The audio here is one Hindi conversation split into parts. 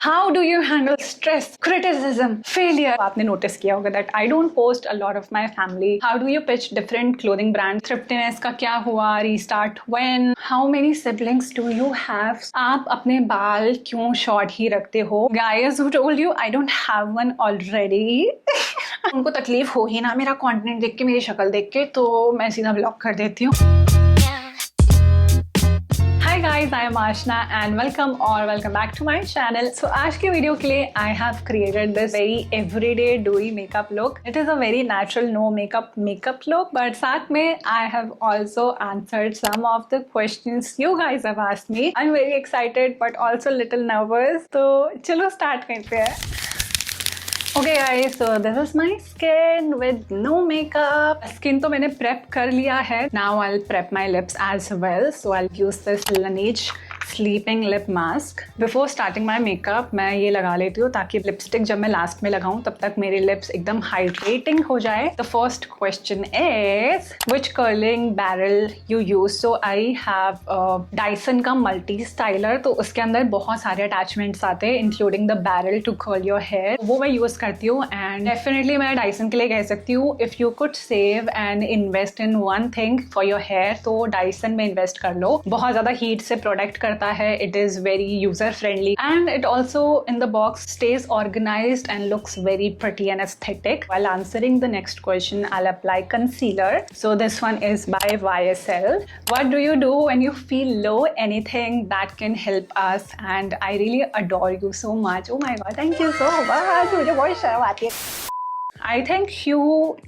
How do you handle stress, criticism, failure? आपने नोटिस किया होगा that I don't post a lot of my family. How do you pitch different clothing brands? Thriftiness का क्या हुआ? Restart when? How many siblings do you have? आप अपने बाल क्यों शॉर्ट ही रखते हो? Guys who told you I don't have one already? उनको तकलीफ हो ही ना मेरा कंटेंट देख के, मेरी शक्ल देख के, तो मैं सीधा ब्लॉक कर देती हूँ। Hi guys, I am Ashna and welcome back to my channel. So आज के वीडियो के लिए I have created this very everyday dewy makeup look. It is a very natural no makeup look, but साथ में I have also answered some of the questions you guys have asked me. I'm very excited but also little nervous. तो चलो start करते हैं. Okay guys, so this is my skin with no makeup. Skin तो मैंने prep कर लिया है. Now I'll prep my lips as well. So I'll use this Laneige sleeping lip mask. Before starting my makeup मैं ये लगा लेती हूँ ताकि लिपस्टिक जब मैं लास्ट में लगाऊँ तब तक मेरे लिप्स एकदम हाइड्रेटिंग हो जाए. The first question is which curling barrel you use. So I have Dyson का मल्टी स्टाइलर. तो उसके अंदर बहुत सारे अटैचमेंट्स आते हैं including the barrel to curl your hair. वो मैं यूज करती हूँ एंड डेफिनेटली मैं डाइसन के लिए कह सकती हूँ if you could save and invest in one thing for your hair तो डाइसन में इन्वेस्ट कर लो. बहुत ज्यादा हीट से प्रोटेक्ट करता है. It is very user friendly and it also in the box stays organized and looks very pretty and aesthetic. While answering the next question, I'll apply concealer. So this one is by YSL. What do you do when you feel low? Anything that can help us, and I really adore you so much. Oh my god, thank you so much. मुझे बहुत शर्म आती है. I think you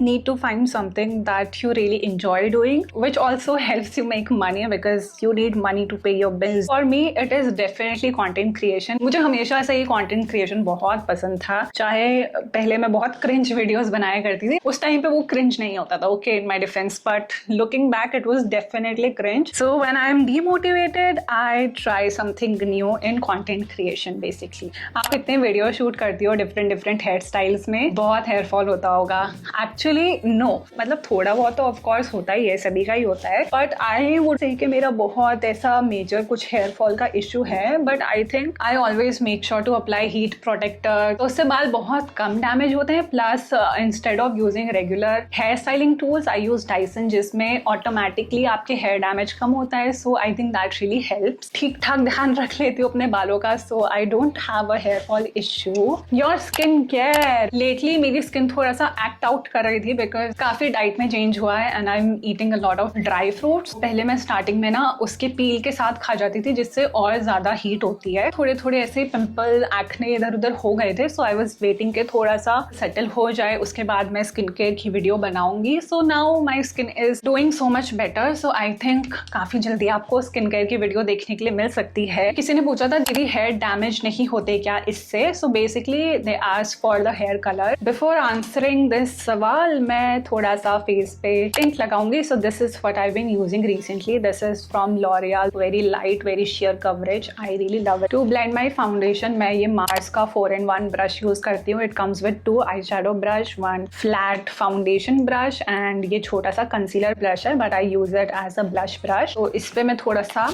need to find something that you really enjoy doing, which also helps you make money because you need money to pay your bills. For me, it is definitely content creation. मुझे हमेशा से ही content creation बहुत पसंद था. चाहे पहले मैं बहुत cringe videos बनाया करती थी, उस टाइम पे वो cringe नहीं होता था. Okay, in my defense, but looking back, it was definitely cringe. So when I am demotivated, I try something new in content creation. Basically, आप इतने वीडियो शूट करती हो different hair styles में, बहुत hair fall होता होगा. एक्चुअली नो, मतलब थोड़ा बहुत तो ऑफकोर्स होता ही है, सभी का ही होता है. बट आई वुड से कि मेरा बहुत ऐसा मेजर कुछ हेयर फॉल का इशू है. But I think I always make sure to apply heat protector. तो उससे बाल बहुत कम डैमेज होते हैं. Plus instead of using regular hair styling tools I use Dyson जिसमें ऑटोमेटिकली आपके हेयर डैमेज कम होता है. So I think that really helps. ठीक ठाक ध्यान रख लेती हूँ अपने बालों का. So I don't have a hair fall issue. Your skin care. Lately मेरी स्किन थोड़ा सा एक्ट आउट कर रही थी बिकॉज काफी डाइट में चेंज हुआ है and I am eating a lot of dry fruits. पहले मैं स्टार्टिंग में ना उसके पील के साथ खा जाती थी जिससे और ज्यादा हीट होती है. थोड़े थोड़े ऐसे पिंपल एक्ने इधर उधर हो गए थे. सो आई वाज वेटिंग के थोड़ा सा सेटल हो जाए, उसके बाद मैं स्किन केयर की वीडियो बनाऊंगी. So now my skin is doing so much better. So I think काफी जल्दी आपको स्किन केयर की वीडियो देखने के लिए मिल सकती है. किसी ने पूछा था दीदी हेयर डैमेज नहीं होते क्या इससे. So basically they asked for the hair colour. Before answering this सवाल मैं थोड़ा सा फेस पे टिंट लगाऊंगी. So this is what I been using recently. This is from L'Oreal. Very light, very sheer coverage. I really love it. To blend my foundation मैं ये मार्स का 4-in-1 ब्रश यूज करती हूँ. It comes with 2 eye shadow brush, 1 flat foundation brush and ये छोटा सा कंसीलर ब्रश है but I use it as a blush brush. तो इस पे मैं थोड़ा सा,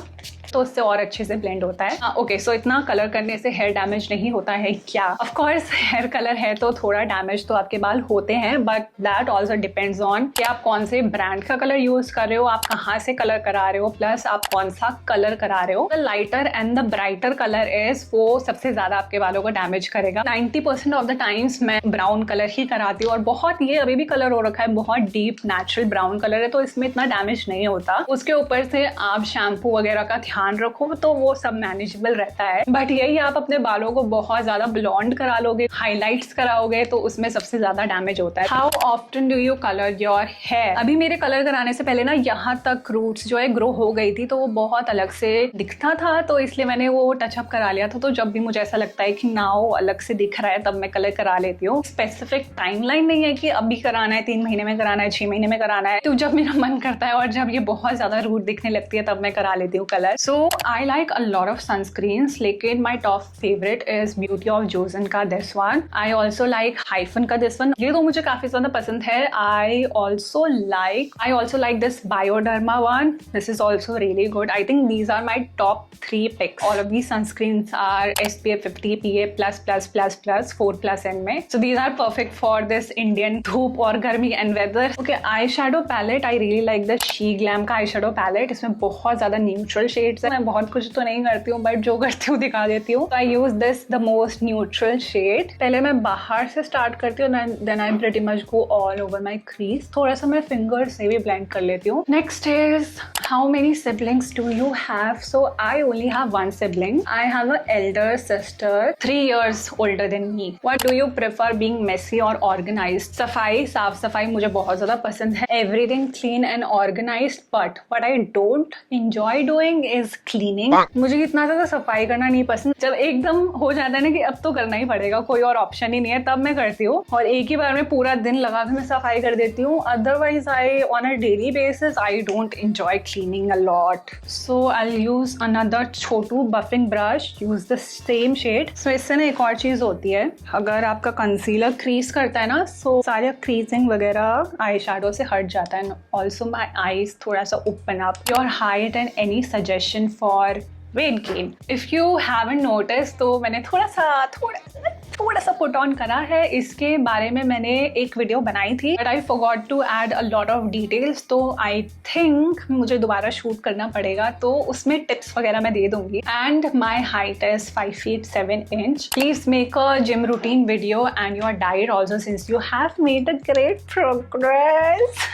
तो उससे और अच्छे से ब्लेंड होता है. ओके, सो इतना कलर करने से हेयर डैमेज नहीं होता है क्या? ऑफ कोर्स हेयर कलर है तो थोड़ा डैमेज तो आपके बाल होते हैं but that also depends on कि आप कौन से ब्रांड का कलर यूज कर रहे हो, आप कहाँ से कलर करा रहे हो, प्लस आप कौन सा कलर करा रहे हो. The lighter and the brighter colour is वो सबसे ज्यादा आपके बालों को डैमेज करेगा. 90% ऑफ द टाइम्स मैं ब्राउन कलर ही कराती हूँ और बहुत ये अभी भी कलर हो रखा है, बहुत डीप नेचुरल ब्राउन कलर है तो इसमें इतना डैमेज नहीं होता. उसके ऊपर से आप शैम्पू वगैरह का ध्यान रखो तो वो सब मैनेजेबल रहता है. बट यही आप अपने बालों को बहुत ज्यादा ब्लॉन्ड करा लोगे, हाईलाइट्स कराओगे तो उसमें सबसे ज्यादा डैमेज होता है. How often do you colour your hair. अभी मेरे कलर कराने से पहले ना यहाँ तक रूट्स जो है ग्रो हो गई थी तो वो बहुत अलग से दिखता था तो इसलिए मैंने वो टचअप करा लिया था. तो जब भी मुझे ऐसा लगता है कि नाउ अलग से दिख रहा है तब मैं कलर करा लेती हूँ. स्पेसिफिक टाइमलाइन नहीं है कि अभी कराना है, 3 महीने में कराना है, 6 महीने में कराना है. तो जब मेरा मन करता है और जब ये बहुत ज्यादा रूट दिखने लगती है तब मैं करा लेती हूँ colour. So I like a lot of sunscreens, लेकिन my top favorite is Beauty of Joseon का this one. I also like Hyphen का this one. ये तो मुझे काफी ज्यादा पसंद है. I also like this Bioderma one. This is also really good. I think these are my top 3 picks. All of these sunscreens are SPF 50 PA++++ 4+ में. So these are perfect for this Indian धूप और गर्मी and weather. Okay, eyeshadow palette. I really like the She Glam का eyeshadow palette. इसमें बहुत ज्यादा न्यूट्रल शेड्स है. मैं बहुत कुछ तो नहीं करती हूँ, बट जो करती हूँ दिखा देती हूँ. I use this the most neutral shade. पहले मैं बाहर से स्टार्ट करती हूँ, then I pretty much go all over my crease. थोड़ा सा मैं फिंगर से भी ब्लेंड कर लेती हूँ. Next is how many siblings do you have? So I only have 1 sibling. I have an elder sister 3 years older than me. What do you prefer, being messy or organized? सफाई, साफ सफाई मुझे बहुत ज्यादा पसंद है. Everything clean and organized, but what I don't enjoy doing is cleaning. मुझे इतना ज्यादा सफाई करना नहीं पसंद. जब एकदम हो जाता है ना कि अब तो करना ही पड़ेगा, कोई और ऑप्शन ही नहीं है, तब मैं करती हूँ. और एक ही बार में पूरा दिन लगा के मैं सफाई कर देती हूँ. Otherwise I on a daily basis I don't enjoy cleaning a lot. So I use another छोटू buffing brush. Use the same shade. सो इससे ना एक और चीज होती है, अगर आपका कंसीलर क्रीज करता है ना, सो सारे क्रीजिंग वगैरह आई शैडो से हट जाता है. ऑल्सो माई आईज थोड़ा सा open up. Your height and any suggestion for weight gain. If you haven't noticed, तो मैंने थोड़ा सा पुट ऑन करा है. इसके बारे में मैंने एक वीडियो बनाई थी, but I forgot to add a lot of details. तो आई थिंक मुझे दोबारा शूट करना पड़ेगा, तो उसमें टिप्स वगैरह मैं दे दूंगी. And my height is 5 feet 7 inch. Please make a gym routine video and your diet also, since you have made a great progress.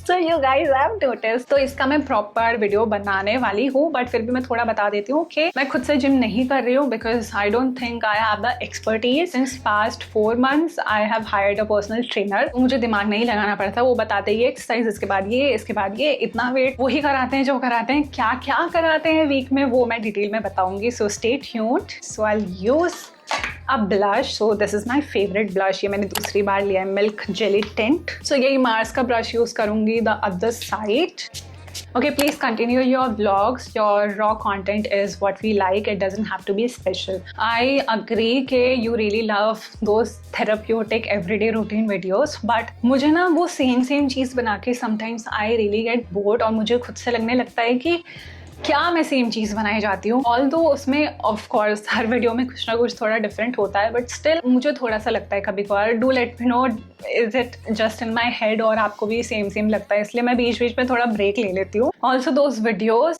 So you guys have noticed. तो इसका मैं प्रॉपर वीडियो बनाने वाली हूँ, बट फिर भी मैं थोड़ा बता देती हूँ कि मैं खुद से जिम नहीं कर रही हूँ, because I don't think I have the expertise. Since past 4 months I have hired a personal trainer. मुझे दिमाग नहीं लगाना पड़ता. वो बताते ही एक्सरसाइज, इसके बाद ये, इसके बाद ये, इतना वेट वही कराते हैं जो कराते हैं. क्या क्या कराते हैं वीक में वो मैं डिटेल में बताऊंगी. So stay tuned. So I use a blush. So this is my favorite blush. ये मैंने दूसरी बार लिया है, Milk Jelly Tint. So यही मार्स का ब्रश यूज करूंगी. The other side. Okay, please continue your vlogs. Your raw content is what we like. It doesn't have to be special. I agree कि you really love those therapeutic everyday routine videos. But मुझे ना वो सेम चीज़ बना के sometimes I really get bored, और मुझे खुद से लगने लगता है कि क्या मैं सेम चीज़ बनाई जाती हूँ. ऑल्दो उसमें ऑफ कोर्स हर वीडियो में कुछ ना कुछ थोड़ा डिफरेंट होता है, बट स्टिल मुझे थोड़ा सा लगता है कभी कभार. Do let me no, is it just in my head और आपको भी सेम लगता है? इसलिए मैं बीच में थोड़ा ब्रेक ले लेती हूँ. ऑल्सो दोज वीडियोज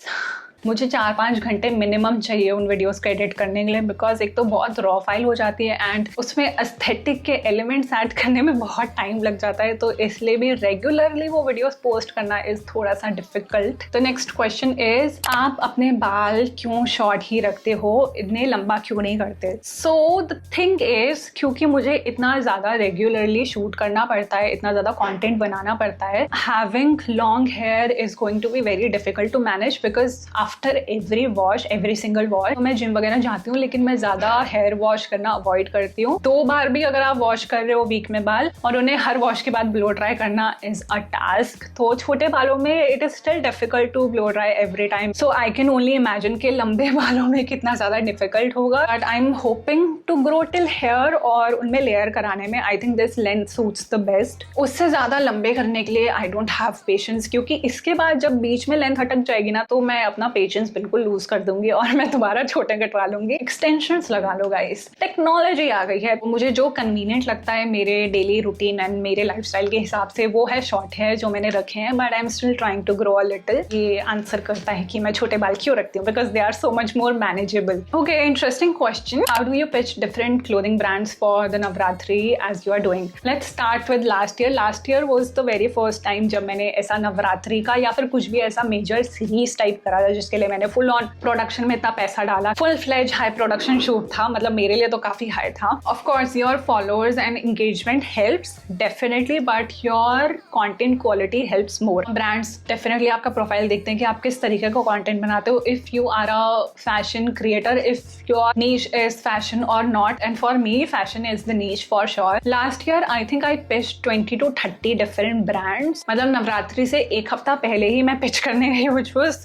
मुझे 4-5 घंटे मिनिमम चाहिए उन वीडियोस को एडिट करने के लिए, बिकॉज एक तो बहुत रॉ फाइल हो जाती है एंड उसमें एस्थेटिक के एलिमेंट्स ऐड करने में बहुत टाइम लग जाता है. तो इसलिए भी रेगुलरली वो वीडियोस पोस्ट करना इज थोड़ा सा डिफिकल्ट. तो नेक्स्ट क्वेश्चन इज, आप अपने बाल क्यों शॉर्ट ही रखते हो, इतने लंबा क्यों नहीं करते? सो द थिंग इज, क्योंकि मुझे इतना ज़्यादा रेगुलरली शूट करना पड़ता है, इतना ज़्यादा कॉन्टेंट बनाना पड़ता है, having long hair is going to be very difficult to manage. Because after every single wash, तो मैं जिम वगैरह जाती हूँ, लेकिन मैं ज्यादा हेयर वॉश करना अवॉइड करती हूँ. 2 बार भी अगर आप वॉश कर रहे हो वीक में बाल, और उन्हें हर वॉश के बाद ब्लो ड्राई करना इज अ टास्क. तो छोटे बालों में it is still difficult to blow dry every time. So I can only imagine के लंबे बालों में कितना ज्यादा डिफिकल्ट होगा. But I am hoping to grow till hair, और उनमें लेयर कराने में I think this length suits the best. उससे ज्यादा लंबे करने के लिए आई डोंट हैव पेशेंस, क्योंकि इसके बाद जब बीच में लेंथ अटक जाएगी ना, तो मैं अपना पेशेंस बिल्कुल लूज कर दूंगी और मैं दोबारा छोटे कटवा लूंगी. एक्सटेंशंस लगा लो गाइस. टेक्नोलॉजी आ गई है, मुझे जो कन्वीनियंट लगता है मेरे डेली रूटीन एंड मेरे लाइफस्टाइल के हिसाब से, वो है शॉर्ट हेयर जो मैंने रखे हैं. But I am still trying to grow a little. ये आंसर करता है कि मैं छोटे बाल क्यों रखती हूँ, because they are so much more manageable. Okay, interesting question. How do you pitch different clothing brands for the Navratri as you are doing? Let's start with last year. Last year was the very first time जब मैंने ऐसा नवरात्रि का या फिर कुछ भी ऐसा मेजर सीरीज टाइप करा था, जिसके लिए मैंने फुल ऑन प्रोडक्शन में इतना पैसा डाला. Full fledge high production shoot था, मतलब मेरे लिए तो काफी हाई था. Of course your followers and engagement helps definitely, but your content quality helps more. Brands definitely आपका प्रोफाइल देखते हैं कि आप किस तरीके का कंटेंट बनाते हो. If you are a fashion creator, if your niche is fashion और not, and for me fashion is the niche for sure. Last year I think I pitched 20 to 30 different brands. मतलब नवरात्रि से एक हफ्ता पहले ही मैं पिच करने गई, which was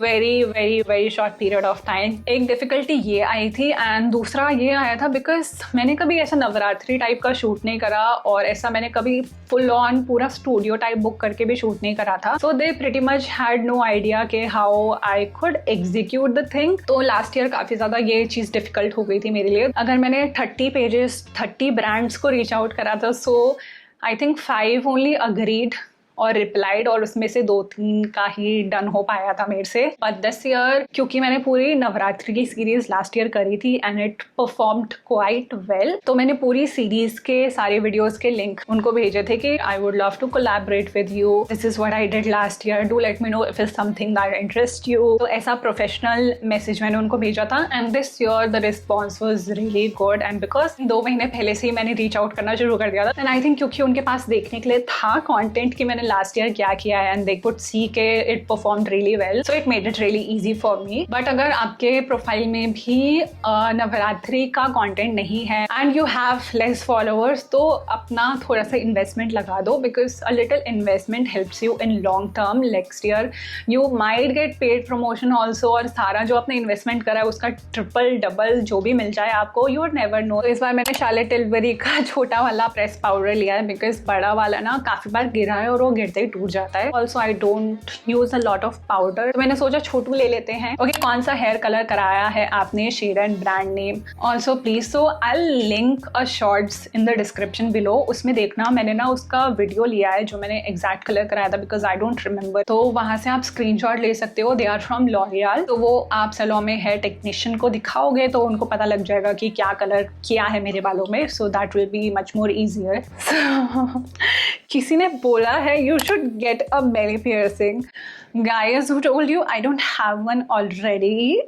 very short period of time. एक डिफिकल्टी ये आई थी एंड दूसरा ये आया था बिकॉज मैंने कभी ऐसा नवरात्रि टाइप का शूट नहीं करा और ऐसा मैंने कभी फुल ऑन पूरा स्टूडियो टाइप बुक करके भी शूट नहीं करा था. So they pretty much had no idea के how I could execute the thing. तो लास्ट ईयर काफी ज्यादा ये चीज डिफिकल्ट हो गई थी मेरे लिए. अगर मैंने 30 पेजेस 30 ब्रांड्स को रीच आउट करा था, सो आई थिंक 5 ओनली अग्रीड और रिप्लाइड, और उसमें से 2-3 का ही डन हो पाया था मेरे से. बट दिस ईयर क्योंकि मैंने पूरी नवरात्रि की सीरीज लास्ट ईयर करी थी and it performed quite well, तो मैंने पूरी सीरीज के सारे वीडियोस के लिंक उनको भेजे थे कि I would love to collaborate with you, this is what I did last year, do let me know if is something that interest you. तो ऐसा प्रोफेशनल मैसेज मैंने उनको भेजा था and this year the response was really good. And because 2 महीने पहले से ही मैंने रीच आउट करना शुरू कर दिया था एंड आई थिंक क्योंकि उनके पास देखने के लिए था कॉन्टेंट कि मैंने लास्ट ईयर क्या किया है एंड दे कुड सी के it performed really well, so it made it really easy for me. But अगर आपके प्रोफाइल में भी नवरात्रि का कंटेंट नहीं है and you have less followers, तो अपना थोड़ा सा इन्वेस्टमेंट लगा दो because a little investment helps you in long term. Next year you might get paid promotion also, और सारा जो आपने इन्वेस्टमेंट करा है उसका ट्रिपल डबल जो भी मिल जाए आपको, यू वुड नेवर नो. इस बार मैंने शार्लेट टिलबरी का छोटा वाला प्रेस पाउडर लिया है बिकॉज बड़ा वाला ना काफी बार गिरा है और वो गिरते ही टूट जाता है. Also I don't use a lot of powder, तो मैंने सोचा छोटू ले लेते हैं. ओके, कौन सा हेयर कलर कराया है आपने, shade and brand name also please. So I link a shorts in the description below, उसमें देखना मैंने ना उसका वीडियो लिया है जो मैंने एग्जैक्ट कलर कराया था बिकॉज आई डोंट रिमेंबर. तो वहां से आप स्क्रीनशॉट ले सकते हो. दे आर फ्रॉम लॉरियल, तो वो आप सैलून में हेयर टेक्नीशियन को दिखाओगे तो उनको पता लग जाएगा कि क्या कलर किया है मेरे बालों में. So that will be much more easier. किसी ने बोला है you should get a belly piercing. Guys, who told you I don't have one already?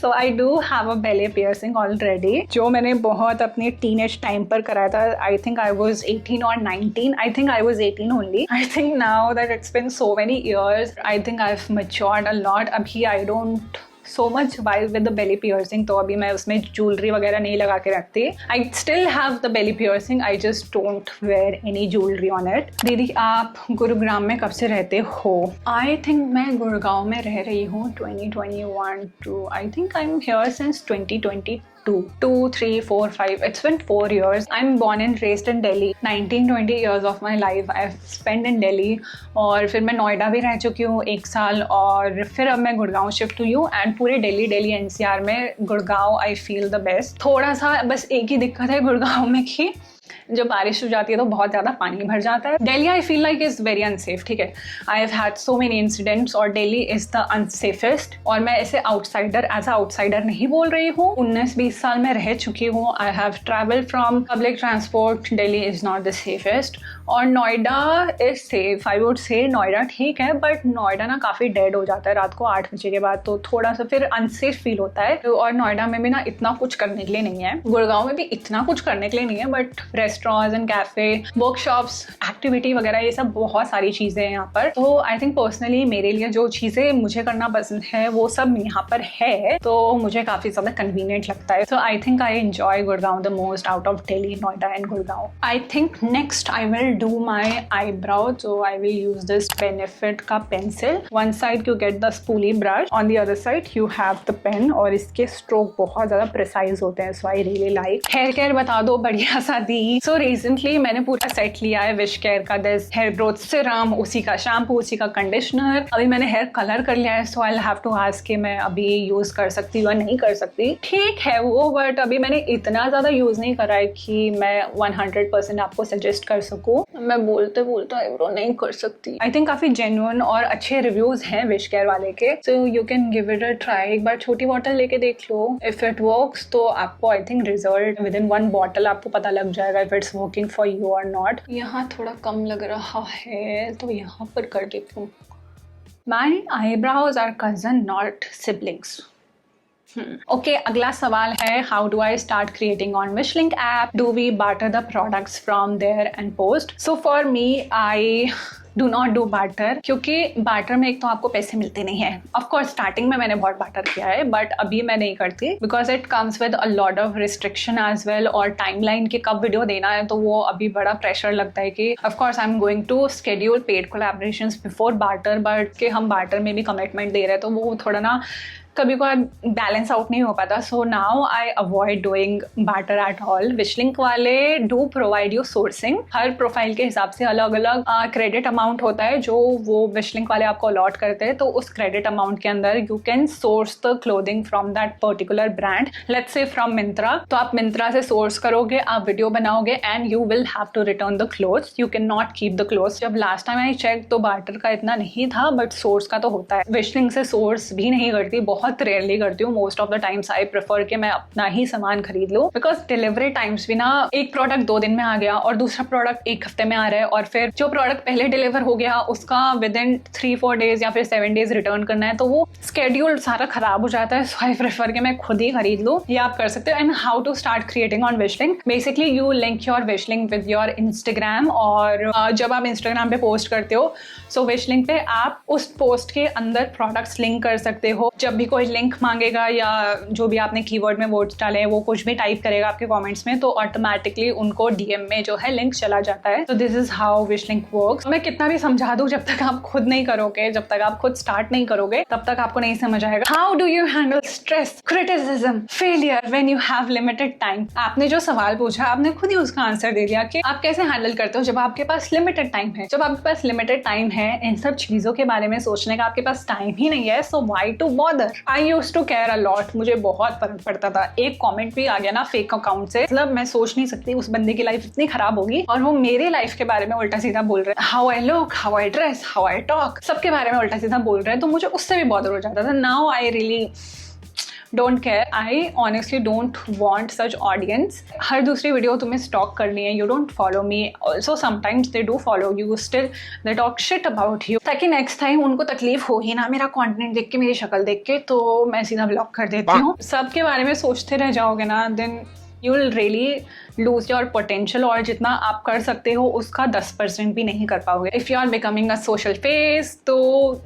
So I do have a belly piercing already, जो मैंने बहुत अपने टीनेज टाइम पर कराया था. I think I was 18 or 19. I think I was 18 only. I think now that it's been so many years, I think I've matured a lot. अभी I don't so much vibe with the belly piercing, तो अभी मैं उसमें ज्वेलरी वगैरह नहीं लगा के रखती. I still have the belly piercing, I just don't wear any jewelry on it. दीदी आप गुरुग्राम में कब से रहते हो? I think मैं गुड़गांव में रह रही हूँ 2021 to I think I'm here since 2022. 2, 3, 4, 5. It's been 4 years. I'm born and raised in Delhi. 19-20 years of my life I've spent in Delhi. और फिर मैं नोएडा भी रह चुकी हूँ 1 साल, और फिर अब मैं गुड़गांव शिफ्ट हुई हूँ. एंड पूरे दिल्ली NCR में Gurgaon I feel the best. थोड़ा सा बस एक ही दिक्कत है गुड़गांव में कि जब बारिश हो जाती है तो बहुत ज़्यादा पानी भर जाता है. Delhi I feel like is very unsafe. ठीक है, I have had so many incidents और दिल्ली इज़ द अनसेफेस्ट. और मैं ऐसे आउटसाइडर एज अ आउटसाइडर नहीं बोल रही हूँ. 19-20 साल में रह चुकी हूँ. I have travel from public transport. Delhi is not the safest. और Noida is safe. I would say Noida ठीक है, बट नोएडा ना काफ़ी डेड हो जाता है रात को 8 बजे के बाद, तो थोड़ा सा फिर अनसेफ फील होता है. और नोएडा में भी ना इतना कुछ करने के लिए नहीं है. गुड़गांव में भी इतना कुछ करने के लिए नहीं है, but restaurants and cafe, workshops, activity वगैरह ये सब बहुत सारी चीज़ें हैं यहाँ पर. तो आई थिंक पर्सनली मेरे लिए जो चीज़ें मुझे करना पसंद है वो सब यहाँ पर है, तो मुझे काफ़ी ज़्यादा कन्वीनियंट लगता है. So I think I enjoy Gurgaon the most out of Delhi, Noida and Gurgaon. I think next I will do my eyebrow, so I will use this Benefit का pencil. One side you get the spoolie brush, on the other side you have the pen, और इसके stroke बहुत ज़्यादा precise होते हैं, so I really like. Hair care बता दो बढ़िया सा दी. So recently मैंने पूरा सेट लिया है विश केयर का. दिस हेयर ग्रोथ सिरम, उसी का शैम्पू, उसी का कंडीशनर. अभी मैंने हेयर कलर कर लिया है, so I'll have to ask कि मैं अभी यूज कर सकती हूँ या नहीं कर सकती. ठीक है वो, बट अभी मैंने इतना ज़्यादा यूज नहीं करा है कि मैं 100% आपको सजेस्ट कर सकूँ. मैं बोलते बोलते आईब्रो नहीं कर सकती. आई थिंक काफी जेन्युइन और अच्छे रिव्यूज हैं विश केयर वाले के, so you can give it a try. एक बार छोटी बॉटल लेके देख लो. इफ इट वर्क्स तो आपको I think result with in 1 bottle आपको पता लग जाएगा if it's working for you और नॉट. यहाँ थोड़ा कम लग रहा है तो यहाँ पर कर देती हूँ. My eyebrows are cousins not siblings. Okay, अगला सवाल है how do I start creating on Wishlink app? Do we barter the products from there and post? So for me I do not do barter, क्योंकि बार्टर में एक तो आपको पैसे मिलते नहीं है। ऑफकोर्स स्टार्टिंग में मैंने बहुत बार्टर किया है, बट अभी मैं नहीं करती because it comes with a lot of restriction as well, और टाइमलाइन के कब वीडियो देना है तो वो अभी बड़ा प्रेशर लगता है कि of course I am going to schedule paid collaborations before barter, but के हम बार्टर में भी कमिटमेंट दे रहे हैं तो वो थोड़ा ना कभी कभार बैलेंस आउट नहीं हो पाता। So now I avoid doing barter at all. Wishlink वाले डू प्रोवाइड यू सोर्सिंग, हर प्रोफाइल के हिसाब से अलग अलग क्रेडिट अमाउंट होता है जो वो विशलिंक वाले आपको अलॉट करते हैं, तो उस क्रेडिट अमाउंट के अंदर you can source the clothing from that particular brand, let's say from Myntra. तो आप मिंत्रा से सोर्स करोगे, आप वीडियो बनाओगे and you will have to return the clothes, you can not keep the clothes. जब लास्ट टाइम आई चेक तो बार्टर का इतना नहीं था, बट सोर्स का तो होता है। विशलिंक से सोर्स भी नहीं करती, बहुत रेयरली करती हूँ। Most of the times I prefer कि मैं अपना ही सामान खरीद लूँ, बिकॉज डिलीवरी टाइम्स भी ना, एक प्रोडक्ट 2 दिन में आ गया और दूसरा प्रोडक्ट 1 हफ्ते में आ रहा है, और फिर जो प्रोडक्ट पहले डिलीवर हो गया उसका विद इन 3-4 डेज या फिर 7 डेज रिटर्न करना है, तो वो स्केड्यूल सारा खराब हो जाता है। सो आई प्रेफर कि मैं खुद ही खरीद लूँ। ये आप कर सकते हो। And how to start creating on Wishlink, basically you link your Wishlink with your Instagram, और जब आप इंस्टाग्राम पे पोस्ट करते हो सो विशलिंक पे आप उस पोस्ट के अंदर प्रोडक्ट्स लिंक कर सकते हो। जब भी कोई लिंक मांगेगा या जो भी आपने कीवर्ड में वर्ड्स डाले हैं वो कुछ भी टाइप करेगा आपके कमेंट्स में, तो ऑटोमेटिकली उनको डीएम में जो है लिंक चला जाता है। तो दिस इज हाउ विशलिंक वर्क्स। मैं कितना भी समझा दूं, जब तक आप खुद नहीं करोगे, जब तक आप खुद स्टार्ट नहीं करोगे, तब तक आपको नहीं समझ आएगा। How do you handle stress, criticism, failure when you have limited time. आपने जो सवाल पूछा आपने खुद ही उसका आंसर दे दिया कि आप कैसे हैंडल करते हो जब आपके पास लिमिटेड टाइम है। जब आपके पास लिमिटेड टाइम है, इन सब चीजों के बारे में सोचने का आपके पास टाइम ही नहीं है, so why to bother. I used to care a lot, मुझे बहुत फर्क पड़ता था। एक कमेंट भी आ गया ना फेक अकाउंट से, मतलब मैं सोच नहीं सकती उस बंदे की लाइफ इतनी खराब होगी और वो मेरी लाइफ के बारे में उल्टा सीधा बोल रहे हैं। How I look, how I dress, how I talk, सबके बारे में उल्टा सीधा बोल रहे हैं, तो मुझे उससे भी बॉदर हो जाता था। Now I really don't care, I honestly don't want such audience. हर दूसरी वीडियो तुम्हें स्टॉक करनी है, you don't follow me, also sometimes they do follow you, still they talk shit about you, ताकि नेक्स्ट टाइम उनको तकलीफ हो ही ना मेरा कंटेंट देख के, मेरी शक्ल देख के, तो मैं सीधा ब्लॉक कर देती हूँ। सबके बारे में सोचते रह जाओगे ना, then you will really lose your potential, और जितना आप कर सकते हो उसका 10% भी नहीं कर पाओगे। If you are becoming a social face, तो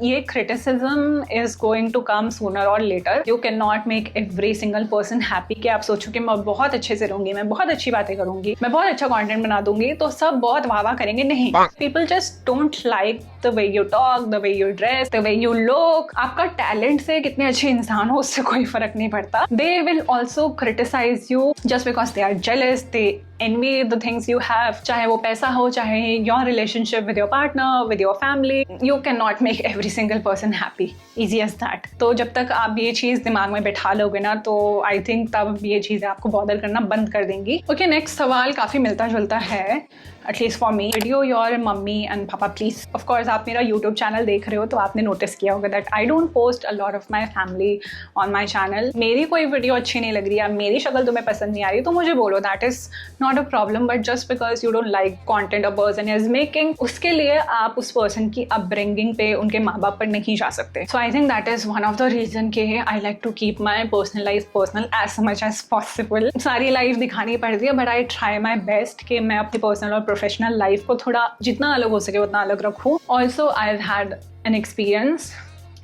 ये criticism is going to come sooner और later. You can not make every single person happy कि आप सोचो कि मैं बहुत अच्छे से रहूंगी, मैं बहुत अच्छी बातें करूंगी, मैं बहुत अच्छा कंटेंट बना दूंगी तो सब बहुत वाह वाह करेंगे। नहीं, people just don't like the way you talk, the way you dress, the way you look. आपका टैलेंट से कितने अच्छे इंसान हो उससे कोई फर्क नहीं पड़ता। They will also criticise you just because they are jealous, they envy the things you have, चाहे वो पैसा हो, चाहे your relationship with your partner, with your family, you cannot make every single person happy, easy as that। तो जब तक आप ये चीज़ दिमाग में बैठा लोगे ना, तो आई थिंक तब ये चीज़ें आपको बॉदर करना बंद कर देंगी। ओके, नेक्स्ट सवाल काफ़ी मिलता जुलता है, at least for me. Video your mummy and पापा प्लीज। ऑफ कोर्स आप मेरा यूट्यूब चैनल देख रहे हो तो आपने नोटिस किया होगा that I don't post a lot of my family on my channel. मेरी कोई वीडियो अच्छी नहीं लग रही या मेरी शक्ल तुम्हें पसंद नहीं आ रही तो मुझे बोलो, that is not a problem. But just because you don't like content a person is making, उसके लिए आप उस पर्सन की अपब्रिंगिंग पे, उनके माँ बाप पर नहीं जा सकते। So I think that is one of the reason के I like to keep my personal life personal as much as possible. सारी लाइफ दिखानी पड़ती है, but I try my best कि मैं अपनी पर्सनल और प्रोफेशनल लाइफ को थोड़ा जितना अलग हो सके उतना अलग रखूं। Also I have had an experience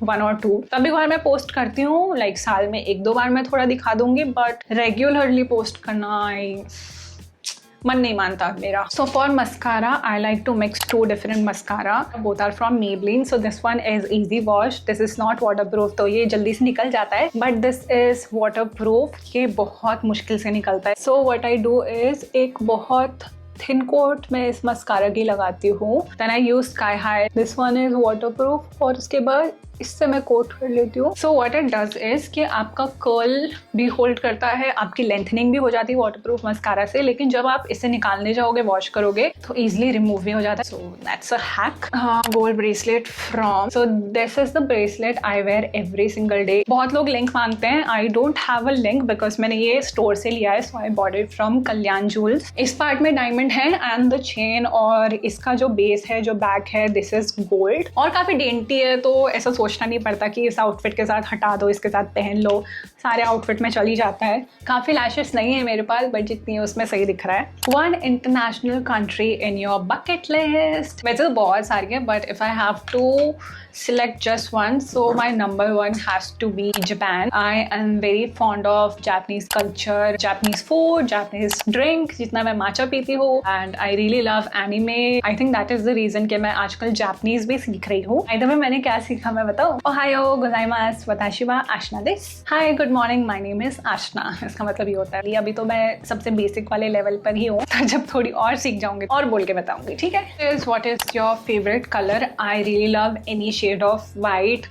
1 or 2, कभी बार मैं पोस्ट करती हूँ, लाइक साल में 1-2 बार मैं थोड़ा दिखा दूंगी, बट रेगुलरली पोस्ट करना मन नहीं मानता मेरा। So for mascara I like to mix 2 different mascara, both are from Maybelline। So this one is easy wash, this is not water proof, तो ये जल्दी से निकल जाता है, but this is water proof, ये बहुत मुश्किल से निकलता है। So what I do is एक बहुत थिन कोट मैं इस मस्कारा की लगाती हूँ, then I use Sky High, this one is water proof, और उसके बाद इससे मैं कोट कर लेती हूँ। So what it does is कि आपका कर्ल भी होल्ड करता है, आपकी लेंथनिंग भी हो जाती है वाटरप्रूफ मस्कारा से, लेकिन जब आप इसे निकालने जाओगे वॉश करोगे तो इजिली रिमूव भी हो जाता है। So that's a hack. Gold bracelet from, so this is the bracelet I wear every single day. बहुत लोग लिंक मांगते हैं, I don't have a link because मैंने ये स्टोर से लिया है, so I bought it from Kalyan jewels. इस पार्ट में डायमंड है एंड द चेन, और इसका जो बेस है, जो बैक है, दिस इज गोल्ड, और काफी डेंटी है, तो ऐसा सोच सोचना नहीं पड़ता कि इस आउटफिट के साथ हटा दो, इसके साथ पहन लो, सारे आउटफिट में चली जाता है। काफ़ी लैशेस नहीं है मेरे पास, बट जितनी है उसमें सही दिख रहा है। One international country in your bucket list. वैसे तो बहुत सारी है, but if I have to select just one, so my number one has to be Japan. I am very fond of Japanese culture, Japanese food, Japanese drink, जितना मैं matcha पीती हूँ, and I really love anime. I think that is the reason कि मैं आजकल Japanese भी सीख रही हूँ। Either में मैंने क्या सीखा मैं बताऊँ? Ohayo gozaimasu, watashi wa Ashna desu. Hi, good morning, my name is Ashna. इसका मतलब ये होता है। अभी तो मैं सबसे बेसिक वाले लेवल पर ही हूँ, तो जब थोड़ी और सीख जाऊंगी और बोल के बताऊंगी, ठीक है? What is your favorite color? I really love any shade of white,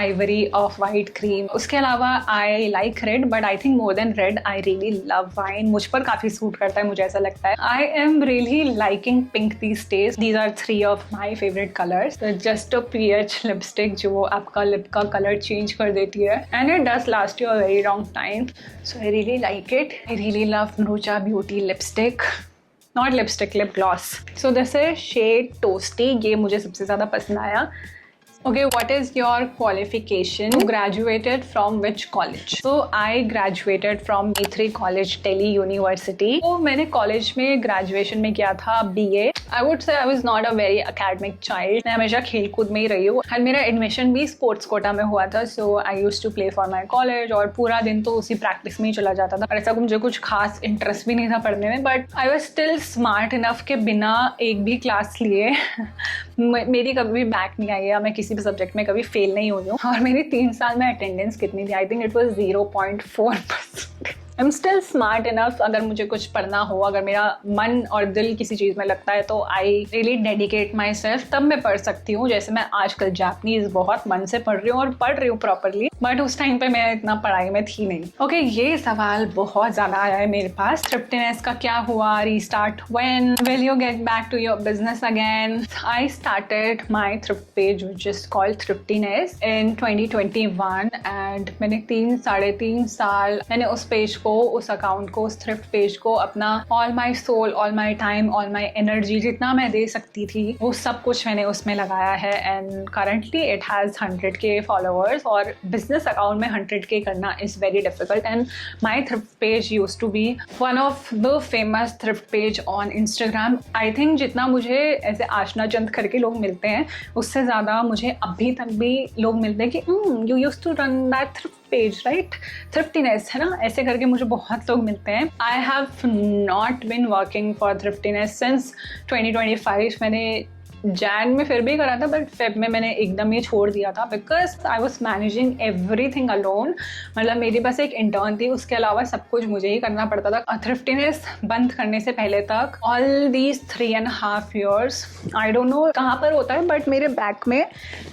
ivory, of white cream. उसके अलावा I like red, but I think more than red, I really love wine. मुझ पर काफी सूट करता है, मुझे ऐसा लगता है। I am really liking pink these days. These are three of my favorite colors. So just a peach lipstick जो आपका लिप का कलर चेंज कर देती है, and it does last you a very long time. So I really like it. I really love Murucha Beauty lipstick. Not lipstick, lip gloss. So this is shade Toasty. ये मुझे सबसे ज़्यादा पसंद आया। Okay, what is your qualification? You graduated from which college? So I graduated from E3 College, Delhi University. तो मैंने कॉलेज में ग्रेजुएशन में किया था BA. I would say I was not a very academic child. मैं हमेशा खेल कूद में ही रही हूँ, और मेरा एडमिशन भी स्पोर्ट्स कोटा में हुआ था. So I used to play for my college, और पूरा दिन तो उसी प्रैक्टिस में ही चला जाता था, और ऐसा मुझे कुछ खास इंटरेस्ट भी नहीं था पढ़ने में. But I was still smart enough कि बिना एक भी क्लास लिए मेरी कभी भी बैक नहीं आई है, मैं किसी भी सब्जेक्ट में कभी फेल नहीं हुई हूँ. और मेरी 3 साल में अटेंडेंस कितनी थी? आई think it was 0.4%. I am still smart enough. अगर मुझे कुछ पढ़ना हो, अगर मेरा मन और दिल किसी चीज़ में लगता है, तो I really dedicate my self, तब मैं पढ़ सकती हूँ. जैसे मैं आजकल जापनीज बहुत मन से पढ़ रही हूँ, और पढ़ रही हूँ प्रॉपरली, बट उस टाइम पे मैं इतना पढ़ाई में थी नहीं. ओके, ये सवाल बहुत ज़्यादा आया है मेरे पास. थ्रिफ्टीनेस का क्या हुआ? Restart when? Will you get back to your business again? I started my thrift page which is called Thriftiness in 2021, and मैंने 3-3.5 साल मैंने उस पेज को, उस अकाउंट को, उस थ्रिफ्ट पेज को अपना all my soul, all my time, all my energy, जितना मैं दे सकती थी वो सब कुछ मैंने उसमें लगाया है. And currently it has 100K followers, और बिजनेस अकाउंट में 100K करना is very difficult. And my thrift page use to be one of the famous thrift page on Instagram. I think जितना मुझे ऐसे आशना चंद करके लोग मिलते हैं, उससे ज़्यादा मुझे अभी तक भी लोग मिलते हैं कि you used to run that thrift page right, Thriftiness है ना, ऐसे करके मुझे बहुत लोग मिलते हैं. I have not been working for Thriftiness since 2025. मैंने जैन में फिर भी करा था, बट फेब में मैंने एकदम ही छोड़ दिया था, because I was managing everything alone. मतलब मेरी बस एक इंटर्न थी, उसके अलावा सब कुछ मुझे ही करना पड़ता था. थ्रिफ्टीनेस बंद करने से पहले तक all these 3.5 years, I don't know कहाँ पर होता है, बट मेरे बैक में,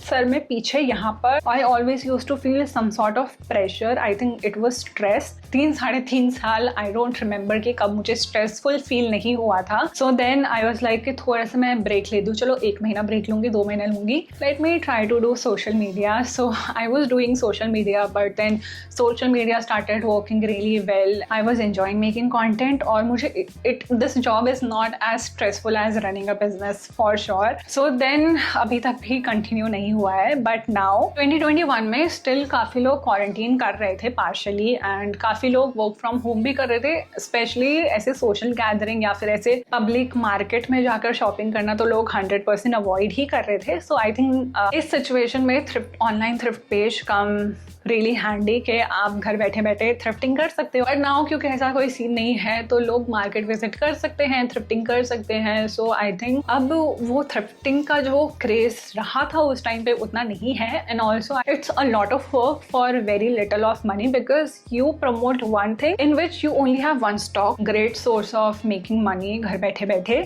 सर में पीछे यहाँ पर, I always use to feel some sort of pressure. I think it was stress. 3-3.5 साल आई डोंट रिमेंबर कि कब मुझे स्ट्रेसफुल फील नहीं हुआ था. So then I was like कि थोड़ा सा मैं ब्रेक ले दूँ, चलो 1 महीना ब्रेक लूंगी, 2 महीने लूंगी, let me try to do social media. So I was doing social media, but then social media started working really well. I was enjoying making content, और मुझे this job is not as stressful as running a business for sure. So then अभी तक भी कंटिन्यू नहीं हुआ है, बट नाउ 2021 में स्टिल काफ़ी लोग क्वारंटीन कर रहे थे पार्शली, एंड काफ़ी लोग वर्क फ्रॉम होम भी कर रहे थे. स्पेशली ऐसे सोशल गैदरिंग या फिर ऐसे पब्लिक मार्केट में जाकर शॉपिंग करना तो लोग 100% अवॉइड ही कर रहे थे. सो आई थिंक इस सिचुएशन में online thrift page come really handy कि आप घर बैठे बैठे थ्रिफ्टिंग कर सकते हो. बट नाउ क्योंकि ऐसा कोई सीन नहीं है, तो लोग मार्केट विजिट कर सकते हैं, थ्रिफ्टिंग कर सकते हैं. सो आई थिंक अब वो थ्रिफ्टिंग का जो क्रेज रहा था उस टाइम पे उतना नहीं है. And also it's a lot of work for very little of money, because you promote one thing in which you only have one stock. Great source of making money घर बैठे बैठे,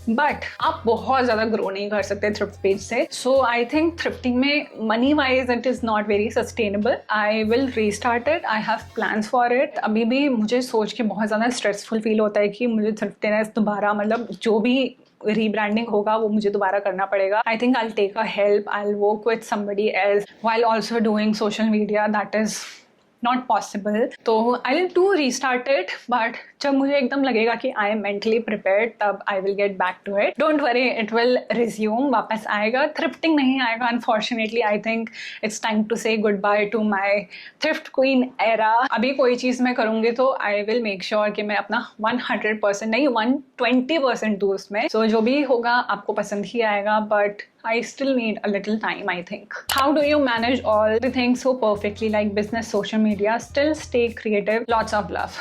बट आप बहुत ज़्यादा ग्रो नहीं कर सकते थ्रिफ्ट पेज से. सो आई थिंक थ्रिफ्टिंग में money wise it is not very sustainable. I will restart it, I have plans for it. अभी भी मुझे सोच के बहुत ज़्यादा स्ट्रेसफुल फील होता है कि मुझे थ्रिफ्टीनेस दोबारा, मतलब जो भी रीब्रांडिंग होगा वो मुझे दोबारा करना पड़ेगा. I think I take a help, I work with somebody else while also doing social media. That is not possible. तो I'll do restart it, but जब मुझे एकदम लगेगा कि I am mentally prepared, तब I will get back to it. Don't worry, it will resume, वापस आएगा. Thrifting नहीं आएगा, unfortunately. I think it's time to say goodbye to my thrift queen era. अभी कोई चीज़ मैं करूँगी तो I will make sure कि मैं अपना 100% नहीं 120% दूँ उसमें. So जो भी होगा आपको पसंद ही आएगा, but I still need a little time, I think. How do you manage all the things so perfectly, like business, social media, still stay creative? Lots of love.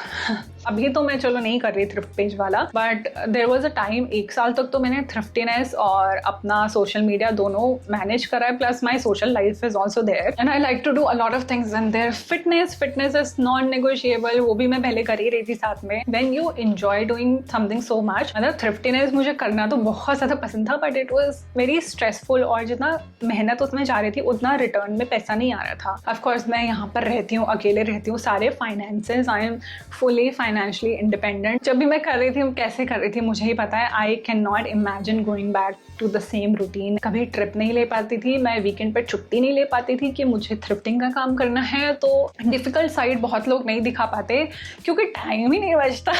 अभी तो मैं चलो नहीं कर रही थ्रिफ्ट पेज वाला, but there was a time, 1 साल तक तो मैंने थ्रिफ्टीनेस और अपना सोशल मीडिया दोनों मैनेज करा है, plus my social life is also there and I like to do a lot of things in there. Fitness is non negotiable, वो भी मैं पहले कर ही रही थी साथ में. When you enjoy doing something so much, मतलब थ्रिफ्टीनेस मुझे करना तो बहुत ज़्यादा पसंद था, but it was very stressful और जितना मेहनत उसमें जा रही थी उतना रिटर्न में पैसा नहीं आ रहा था. ऑफकोर्स मैं यहाँ पर रहती हूँ, अकेले रहती हूँ, सारे finances, I am fully financially independent. जब भी मैं कर रही थी, कैसे कर रही थी मुझे ही पता है. I can not imagine going back to the same routine. कभी ट्रिप नहीं ले पाती थी मैं, वीकेंड पर छुट्टी नहीं ले पाती थी कि मुझे थ्रिफ्टिंग का काम करना है. तो डिफिकल्ट साइड बहुत लोग नहीं दिखा पाते क्योंकि टाइम ही नहीं बचता.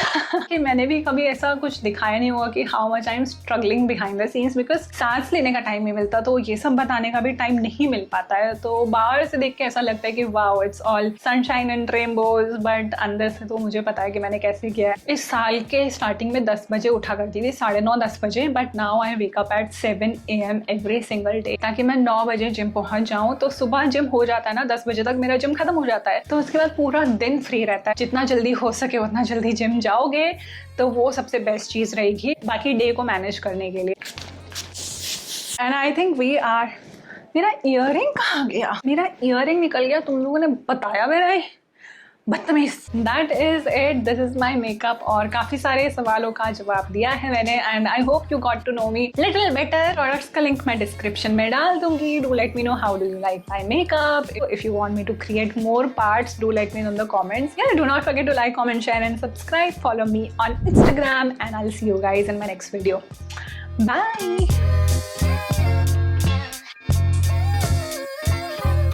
कि मैंने भी कभी ऐसा कुछ दिखाया नहीं हुआ कि how much I am struggling behind the scenes, because सांस लेने का टाइम नहीं मिलता, तो ये सब बताने का भी टाइम नहीं मिल पाता है. तो बाहर से देख के ऐसा लगता है कि wow it's all sunshine and rainbows, but अंदर से तो मुझे पता है कि मैंने कैसे किया है. इस साल के स्टार्टिंग में 10 बजे उठा करती थी, 9:30-10 बजे, but now I wake up at 7 AM every single day, ताकि मैं 9 बजे जिम पहुंच जाऊं. तो सुबह जिम हो जाता है ना, 10 बजे तक मेरा जिम खत्म हो जाता है, तो उसके बाद पूरा दिन फ्री रहता है. जितना जल्दी हो सके उतना जल्दी जिम जाओगे तो वो सबसे बेस्ट चीज़ रहेगी बाकी डे को मैनेज करने के लिए. And I think we are, मेरा ईयरिंग कहाँ गया? मेरा ईयरिंग निकल गया, तुम लोगों ने बताया मेरा बदतमीज. That is it, this is my makeup. और काफ़ी सारे सवालों का जवाब दिया है मैंने and I hope you got to know me little better. Products का लिंक मैं डिस्क्रिप्शन में डाल दूंगी. Do let me know how do you like my makeup. If you want me to create more parts, do let me know in the comments. Do not forget to like, comment, share and subscribe. Follow me on Instagram and I'll see you guys in my next video. Bye.